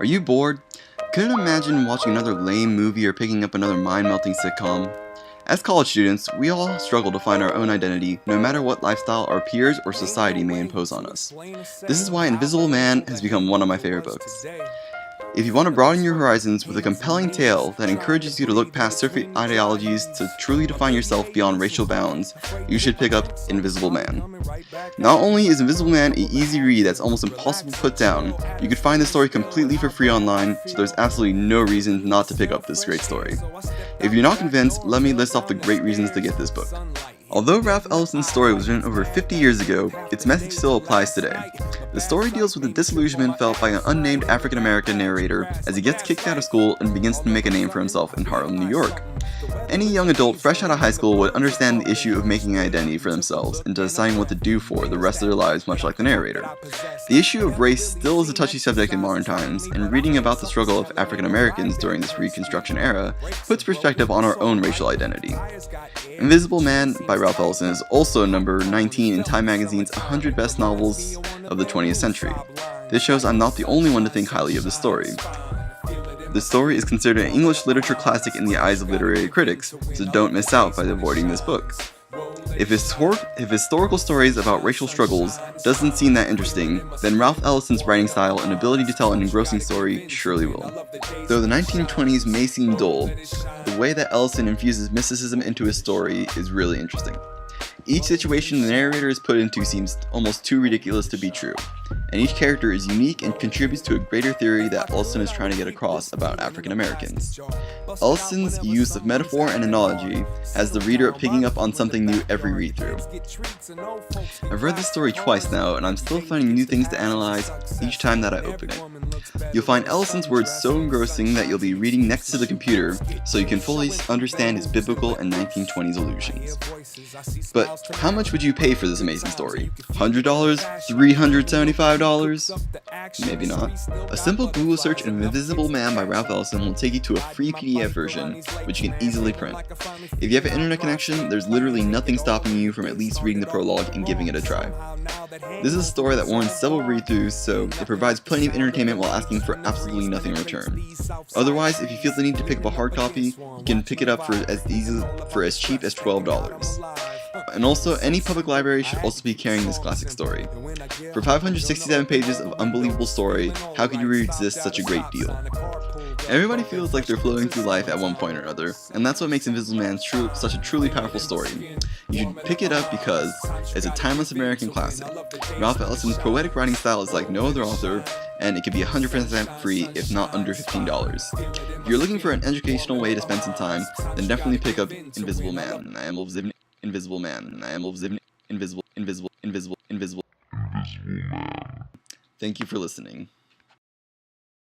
Are you bored? Couldn't imagine watching another lame movie or picking up another mind-melting sitcom? As college students, we all struggle to find our own identity, no matter what lifestyle our peers or society may impose on us. This is why Invisible Man has become one of my favorite books. If you want to broaden your horizons with a compelling tale that encourages you to look past surface ideologies to truly define yourself beyond racial bounds, you should pick up Invisible Man. Not only is Invisible Man an easy read that's almost impossible to put down, you can find the story completely for free online, so there's absolutely no reason not to pick up this great story. If you're not convinced, let me list off the great reasons to get this book. Although Ralph Ellison's story was written over 50 years ago, its message still applies today. The story deals with the disillusionment felt by an unnamed African-American narrator as he gets kicked out of school and begins to make a name for himself in Harlem, New York. Any young adult fresh out of high school would understand the issue of making an identity for themselves and deciding what to do for the rest of their lives, much like the narrator. The issue of race still is a touchy subject in modern times, and reading about the struggle of African Americans during this Reconstruction era puts perspective on our own racial identity. Invisible Man by Ralph Ellison is also number 19 in Time Magazine's 100 Best Novels of the 20th Century. This shows I'm not the only one to think highly of the story. The story is considered an English literature classic in the eyes of literary critics, so don't miss out by avoiding this book. If historical stories about racial struggles doesn't seem that interesting, then Ralph Ellison's writing style and ability to tell an engrossing story surely will. Though the 1920s may seem dull, the way that Ellison infuses mysticism into his story is really interesting. Each situation the narrator is put into seems almost too ridiculous to be true, and each character is unique and contributes to a greater theory that Ellison is trying to get across about African Americans. Ellison's use of metaphor and analogy has the reader picking up on something new every read-through. I've read this story twice now, and I'm still finding new things to analyze each time that I open it. You'll find Ellison's words so engrossing that you'll be reading next to the computer, so you can fully understand his biblical and 1920s allusions. But how much would you pay for this amazing story? $100? $375? Maybe not. A simple Google search of Invisible Man by Ralph Ellison will take you to a free PDF version, which you can easily print. If you have an internet connection, there's literally nothing stopping you from at least reading the prologue and giving it a try. This is a story that warrants several read-throughs, so it provides plenty of entertainment while asking for absolutely nothing in return. Otherwise, if you feel the need to pick up a hard copy, you can pick it up for as cheap as $12. And also, any public library should also be carrying this classic story. For 567 pages of unbelievable story, how could you resist such a great deal? Everybody feels like they're floating through life at one point or another, and that's what makes Invisible Man such a truly powerful story. You should pick it up because it's a timeless American classic. Ralph Ellison's poetic writing style is like no other author, and it can be 100% free if not under $15. If you're looking for an educational way to spend some time, then definitely pick up Invisible Man. I am Invisible Man. I am Invisible. Thank you for listening.